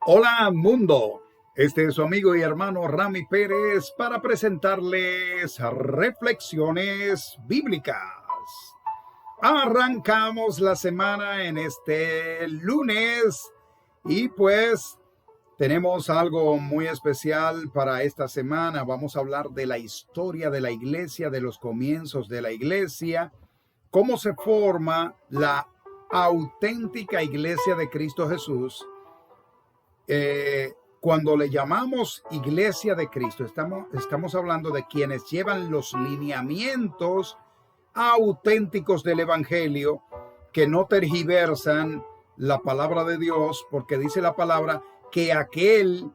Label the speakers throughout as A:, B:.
A: Hola mundo, este es su amigo y hermano Rami Pérez para presentarles reflexiones bíblicas. Arrancamos la semana en este lunes y pues tenemos algo muy especial para esta semana. Vamos a hablar de la historia de la iglesia, de los comienzos de la iglesia, cómo se forma la auténtica iglesia de Cristo Jesús. Cuando le llamamos Iglesia de Cristo, estamos hablando de quienes llevan los lineamientos auténticos del Evangelio, que no tergiversan la palabra de Dios, porque dice la palabra que aquel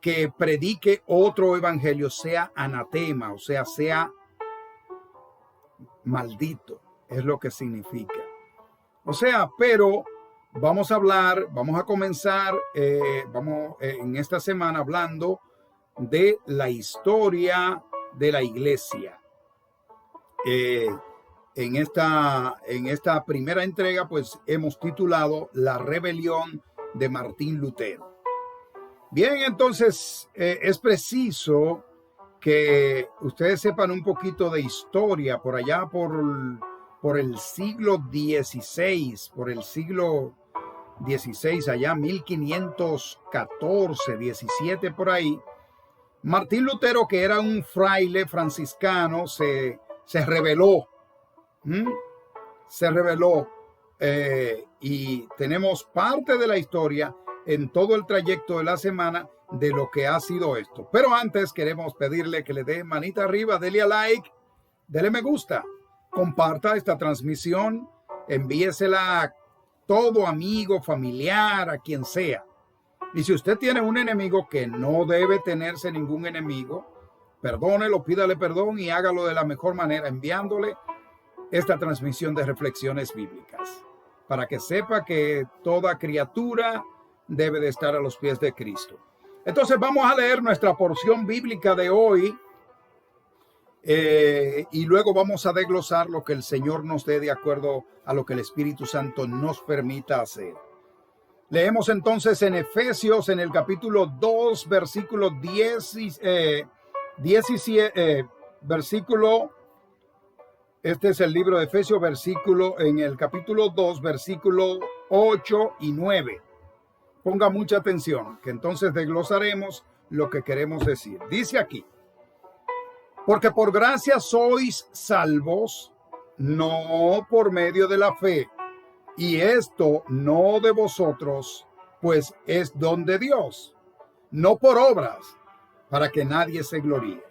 A: que predique otro evangelio sea anatema, o sea maldito, es lo que significa. O sea, pero vamos a comenzar en esta semana hablando de la historia de la iglesia. En esta primera entrega, pues hemos titulado La rebelión de Martín Lutero. Bien, entonces es preciso que ustedes sepan un poquito de historia por allá por el siglo XVI, allá 1514, 17 por ahí. Martín Lutero, que era un fraile franciscano, se rebeló. Y tenemos parte de la historia en todo el trayecto de la semana de lo que ha sido esto. Pero antes queremos pedirle que le dé manita arriba, dele a like, dele me gusta, comparta esta transmisión, envíesela a todo amigo, familiar, a quien sea. Y si usted tiene un enemigo, que no debe tenerse ningún enemigo, perdónelo, pídale perdón y hágalo de la mejor manera, enviándole esta transmisión de reflexiones bíblicas, para que sepa que toda criatura debe de estar a los pies de Cristo. Entonces vamos a leer nuestra porción bíblica de hoy y luego vamos a desglosar lo que el Señor nos dé de acuerdo a lo que el Espíritu Santo nos permita hacer. Leemos entonces en Efesios, en el capítulo 2, versículo 17, versículo, este es el libro de Efesios, en el capítulo 2, versículo 8 y 9. Ponga mucha atención, que entonces desglosaremos lo que queremos decir. Dice aquí: porque por gracia sois salvos, no por medio de la fe, y esto no de vosotros, pues es don de Dios, no por obras, para que nadie se gloríe.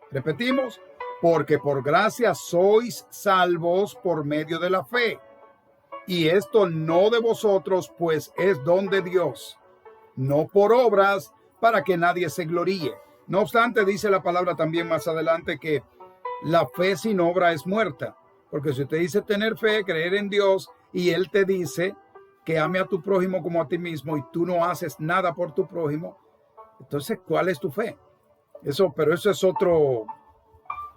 A: Repetimos: porque por gracia sois salvos por medio de la fe, y esto no de vosotros, pues es don de Dios, no por obras, para que nadie se gloríe. No obstante, dice la palabra también más adelante que la fe sin obra es muerta. Porque si usted dice tener fe, creer en Dios, y Él te dice que ame a tu prójimo como a ti mismo, y tú no haces nada por tu prójimo, entonces, ¿cuál es tu fe? Pero eso es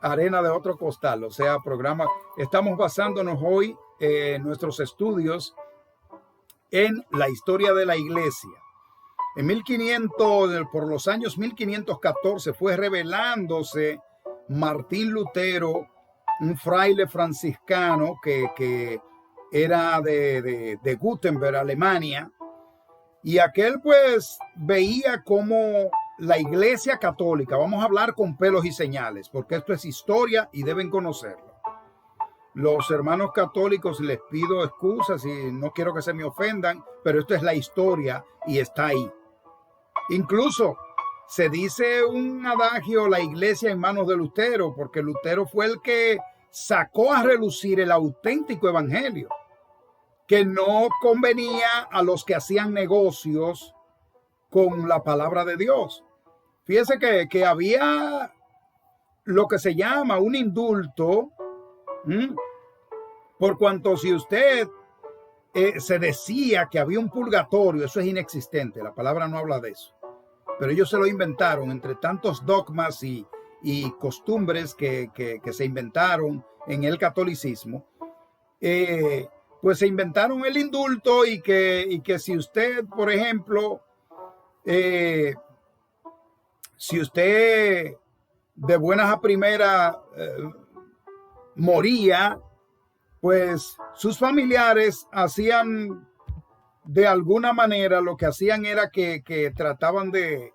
A: arena de otro costal, o sea, programa. Estamos basándonos hoy en nuestros estudios en la historia de la iglesia. En 1500, por los años 1514, fue revelándose Martín Lutero, un fraile franciscano que era de Gutenberg, Alemania, y aquel pues veía como la iglesia católica, vamos a hablar con pelos y señales, porque esto es historia y deben conocerlo. Los hermanos católicos, les pido excusas y no quiero que se me ofendan, pero esto es la historia y está ahí. Incluso se dice un adagio, la iglesia en manos de Lutero, porque Lutero fue el que sacó a relucir el auténtico evangelio, que no convenía a los que hacían negocios con la palabra de Dios. Fíjese que había lo que se llama un indulto, por cuanto si usted se decía que había un purgatorio, eso es inexistente, la palabra no habla de eso. Pero ellos se lo inventaron entre tantos dogmas y costumbres que se inventaron en el catolicismo. Pues se inventaron el indulto y que si usted, por ejemplo, Eh, si usted de buenas a primeras moría, pues sus familiares hacían de alguna manera, lo que hacían era que trataban de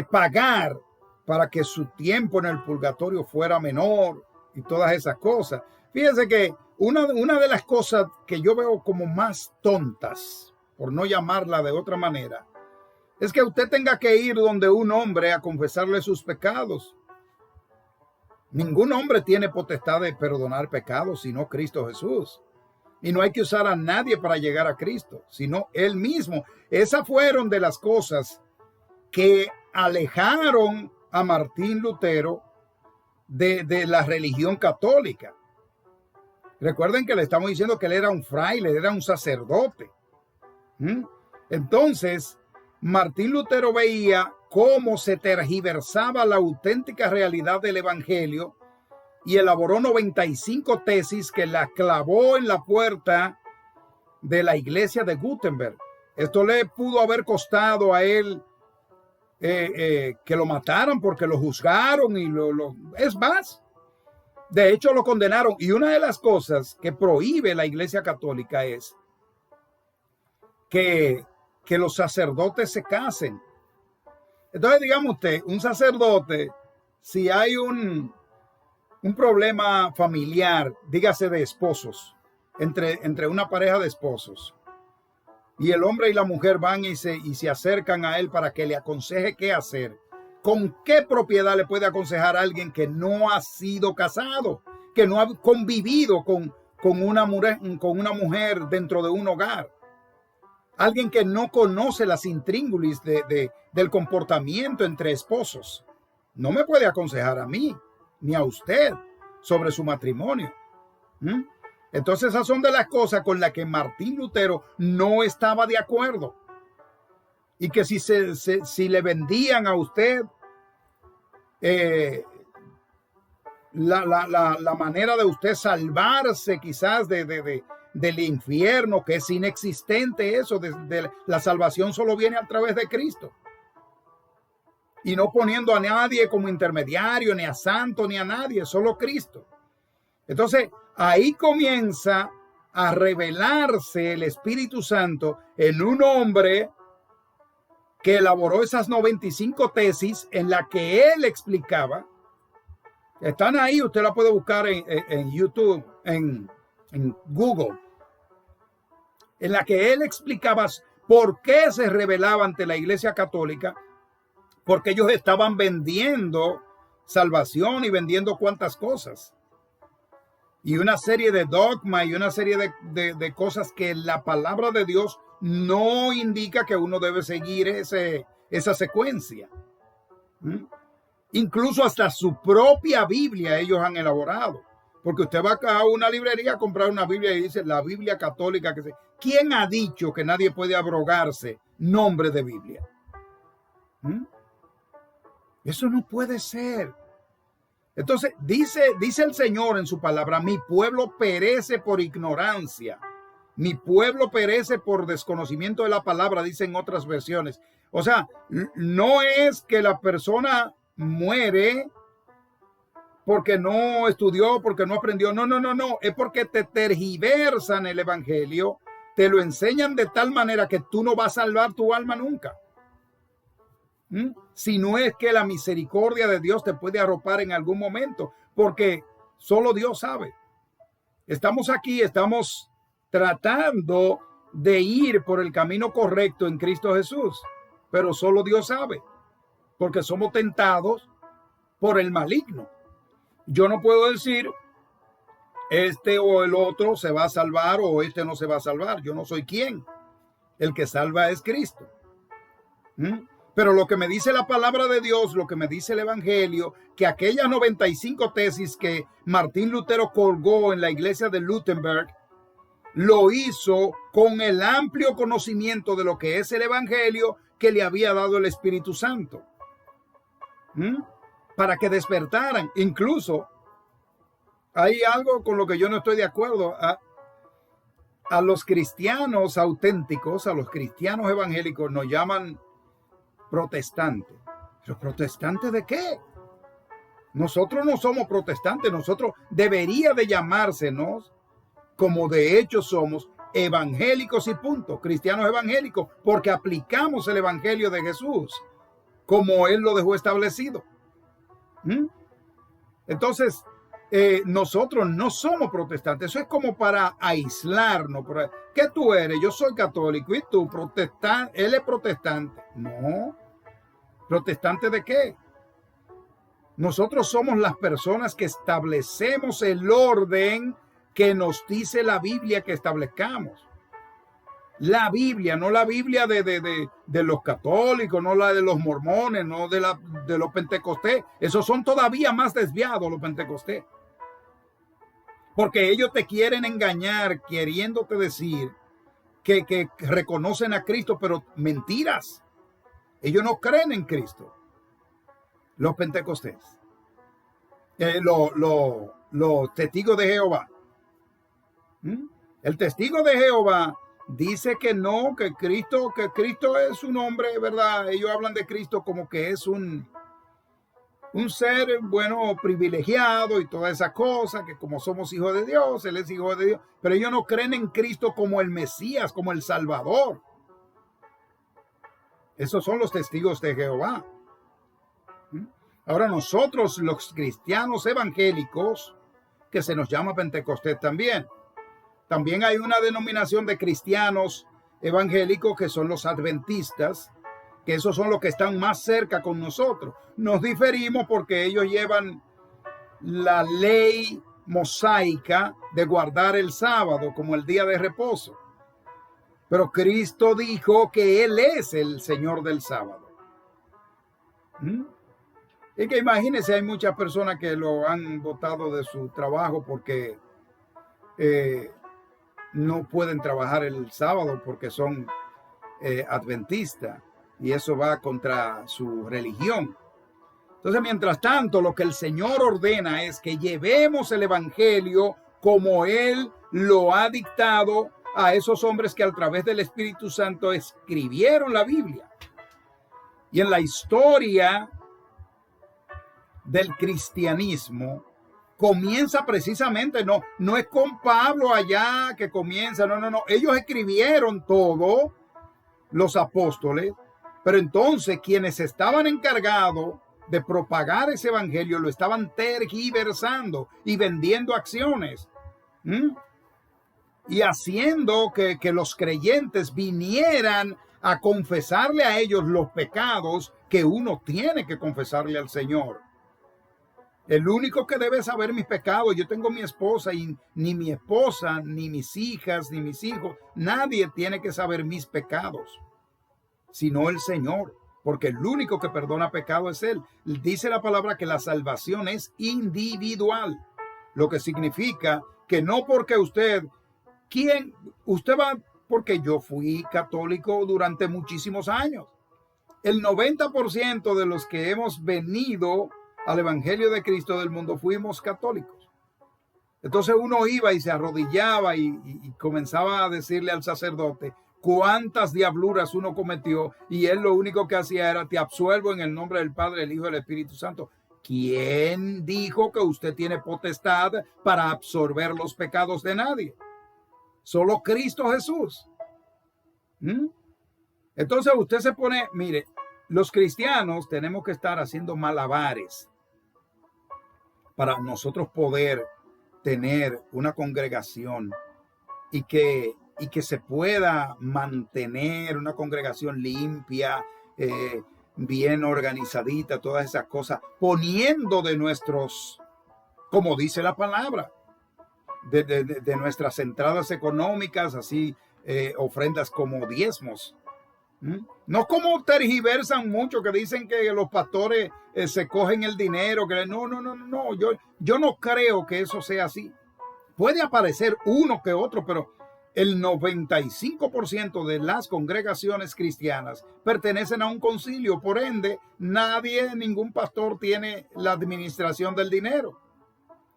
A: pagar para que su tiempo en el purgatorio fuera menor y todas esas cosas. Fíjense que una de las cosas que yo veo como más tontas, por no llamarla de otra manera, es que usted tenga que ir donde un hombre a confesarle sus pecados. Ningún hombre tiene potestad de perdonar pecados sino Cristo Jesús. Y no hay que usar a nadie para llegar a Cristo, sino Él mismo. Esas fueron de las cosas que alejaron a Martín Lutero de la religión católica. Recuerden que le estamos diciendo que él era un fraile, era un sacerdote. Entonces, Martín Lutero veía cómo se tergiversaba la auténtica realidad del evangelio y elaboró 95 tesis que la clavó en la puerta de la iglesia de Gutenberg. Esto le pudo haber costado a él que lo mataran porque lo juzgaron y es más, de hecho lo condenaron. Y una de las cosas que prohíbe la iglesia católica es que los sacerdotes se casen. Entonces, digamos usted, un sacerdote, si hay un problema familiar, dígase de esposos, entre una pareja de esposos, y el hombre y la mujer van y se acercan a él para que le aconseje qué hacer, ¿con qué propiedad le puede aconsejar a alguien que no ha sido casado, que no ha convivido con una mujer dentro de un hogar? Alguien que no conoce las intríngulis del comportamiento entre esposos. No me puede aconsejar a mí, ni a usted, sobre su matrimonio. Entonces, esas son de las cosas con las que Martín Lutero no estaba de acuerdo. Y que si le vendían a usted la manera de usted salvarse quizás del infierno, que es inexistente eso, de la salvación solo viene a través de Cristo. Y no poniendo a nadie como intermediario, ni a santo, ni a nadie, solo Cristo. Entonces, ahí comienza a revelarse el Espíritu Santo en un hombre que elaboró esas 95 tesis en la que él explicaba. Están ahí, usted la puede buscar en YouTube, en Google, en la que él explicaba por qué se rebelaba ante la Iglesia Católica, porque ellos estaban vendiendo salvación y vendiendo cuantas cosas. Y una serie de dogmas y una serie de cosas que la palabra de Dios no indica que uno debe seguir esa secuencia. Incluso hasta su propia Biblia ellos han elaborado. Porque usted va a una librería a comprar una Biblia y dice la Biblia católica. ¿Quién ha dicho que nadie puede abrogarse nombre de Biblia? Eso no puede ser. Entonces dice el Señor en su palabra: mi pueblo perece por ignorancia, mi pueblo perece por desconocimiento de la palabra, dicen otras versiones. O sea, no es que la persona muere porque no estudió, porque no aprendió. No, es porque te tergiversan el evangelio, te lo enseñan de tal manera que tú no vas a salvar tu alma nunca. Si no es que la misericordia de Dios te puede arropar en algún momento, porque solo Dios sabe. Estamos aquí, estamos tratando de ir por el camino correcto en Cristo Jesús, pero solo Dios sabe, porque somos tentados por el maligno. Yo no puedo decir este o el otro se va a salvar o este no se va a salvar. Yo no soy quien. El que salva es Cristo. Pero lo que me dice la palabra de Dios, lo que me dice el evangelio, que aquellas 95 tesis que Martín Lutero colgó en la iglesia de Gutenberg, lo hizo con el amplio conocimiento de lo que es el evangelio que le había dado el Espíritu Santo. Para que despertaran. Incluso hay algo con lo que yo no estoy de acuerdo. A los cristianos auténticos, a los cristianos evangélicos nos llaman protestante. ¿Pero protestante de qué? Nosotros no somos protestantes, nosotros debería de llamársenos, como de hecho somos, evangélicos y punto, cristianos evangélicos, porque aplicamos el evangelio de Jesús como Él lo dejó establecido. Entonces, nosotros no somos protestantes. Eso es como para aislarnos. ¿Qué tú eres? Yo soy católico y tú protestante. Él es protestante. No. ¿Protestante de qué? Nosotros somos las personas que establecemos el orden que nos dice la Biblia que establezcamos. La Biblia, no la Biblia de los católicos, no la de los mormones, no de los pentecostés. Esos son todavía más desviados, los pentecostés. Porque ellos te quieren engañar, queriéndote decir que reconocen a Cristo, pero mentiras. Ellos no creen en Cristo. Los pentecostés. Los testigos de Jehová. El testigo de Jehová dice que no, que Cristo es un hombre, ¿verdad? Ellos hablan de Cristo como que es un ser, bueno, privilegiado y toda esa cosa, que como somos hijos de Dios, Él es hijo de Dios, pero ellos no creen en Cristo como el Mesías, como el Salvador. Esos son los testigos de Jehová. Ahora nosotros, los cristianos evangélicos, que se nos llama Pentecostés también. También hay una denominación de cristianos evangélicos que son los adventistas, que esos son los que están más cerca con nosotros. Nos diferimos porque ellos llevan la ley mosaica de guardar el sábado como el día de reposo. Pero Cristo dijo que Él es el Señor del sábado. Y que imagínense, hay muchas personas que lo han botado de su trabajo porque no pueden trabajar el sábado porque son adventistas y eso va contra su religión. Entonces, mientras tanto, lo que el Señor ordena es que llevemos el evangelio como Él lo ha dictado a esos hombres que a través del Espíritu Santo escribieron la Biblia. Y en la historia del cristianismo comienza precisamente, no es con Pablo allá que comienza, no. Ellos escribieron todo, los apóstoles, pero entonces quienes estaban encargados de propagar ese evangelio lo estaban tergiversando y vendiendo acciones. Y haciendo que los creyentes vinieran a confesarle a ellos los pecados que uno tiene que confesarle al Señor. El único que debe saber mis pecados, yo tengo mi esposa y ni mi esposa, ni mis hijas, ni mis hijos, nadie tiene que saber mis pecados, sino el Señor, porque el único que perdona pecado es Él. Dice la palabra que la salvación es individual, lo que significa que no porque usted va, porque yo fui católico durante muchísimos años. El 90% de los que hemos venido al Evangelio de Cristo del mundo fuimos católicos. Entonces uno iba y se arrodillaba y comenzaba a decirle al sacerdote cuántas diabluras uno cometió y él lo único que hacía era: te absuelvo en el nombre del Padre, el Hijo y del Espíritu Santo. ¿Quién dijo que usted tiene potestad para absorber los pecados de nadie? Solo Cristo Jesús. Entonces usted se pone, mire, los cristianos tenemos que estar haciendo malabares para nosotros poder tener una congregación y que se pueda mantener una congregación limpia, bien organizadita, todas esas cosas, poniendo de nuestros, como dice la palabra, de nuestras entradas económicas, así ofrendas como diezmos. No como tergiversan mucho, que dicen que los pastores se cogen el dinero, que no, yo no creo que eso sea así. Puede aparecer uno que otro, pero el 95% de las congregaciones cristianas pertenecen a un concilio, por ende, ningún pastor tiene la administración del dinero.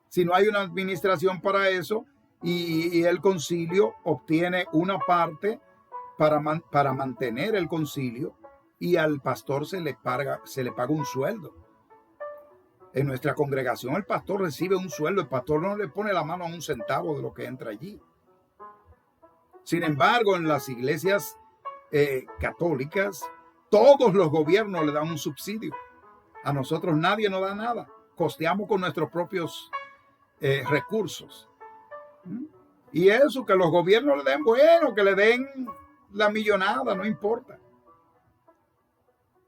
A: Si no hay una administración para eso y el concilio obtiene una parte para mantener el concilio, y al pastor se le paga un sueldo. En nuestra congregación el pastor recibe un sueldo, el pastor no le pone la mano a un centavo de lo que entra allí. Sin embargo, en las iglesias católicas, todos los gobiernos le dan un subsidio. A nosotros nadie nos da nada. Costeamos con nuestros propios recursos. Y eso, que los gobiernos le den, bueno, que le den la millonada, no importa.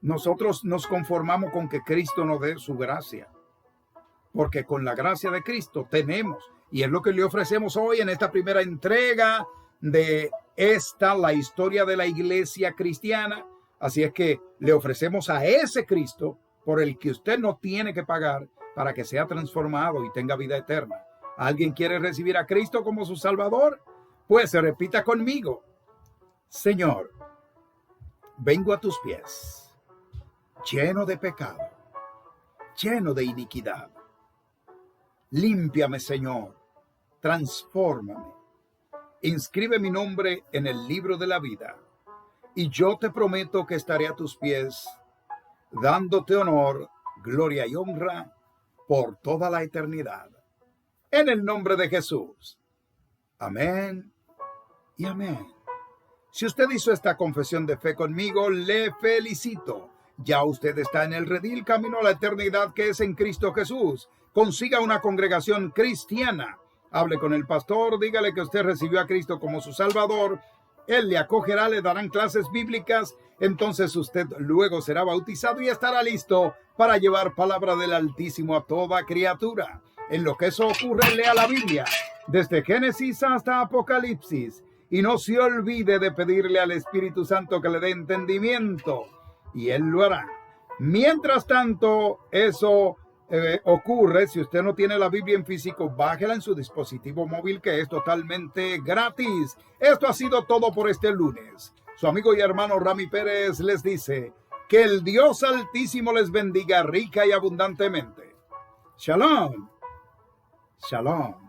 A: Nosotros nos conformamos con que Cristo nos dé su gracia. Porque con la gracia de Cristo tenemos. Y es lo que le ofrecemos hoy en esta primera entrega de la historia de la iglesia cristiana. Así es que le ofrecemos a ese Cristo por el que usted no tiene que pagar para que sea transformado y tenga vida eterna. ¿Alguien quiere recibir a Cristo como su Salvador? Pues se repita conmigo: Señor, vengo a tus pies, lleno de pecado, lleno de iniquidad. Límpiame, Señor, transfórmame. Inscribe mi nombre en el libro de la vida, y yo te prometo que estaré a tus pies, dándote honor, gloria y honra por toda la eternidad. En el nombre de Jesús. Amén y amén. Si usted hizo esta confesión de fe conmigo, le felicito. Ya usted está en el redil camino a la eternidad que es en Cristo Jesús. Consiga una congregación cristiana. Hable con el pastor, dígale que usted recibió a Cristo como su Salvador. Él le acogerá, le darán clases bíblicas. Entonces usted luego será bautizado y estará listo para llevar palabra del Altísimo a toda criatura. En lo que eso ocurre, lea la Biblia, desde Génesis hasta Apocalipsis. Y no se olvide de pedirle al Espíritu Santo que le dé entendimiento. Y Él lo hará. Mientras tanto, eso ocurre. Si usted no tiene la Biblia en físico, bájela en su dispositivo móvil, que es totalmente gratis. Esto ha sido todo por este lunes. Su amigo y hermano Rami Pérez les dice que el Dios Altísimo les bendiga rica y abundantemente. Shalom. Shalom.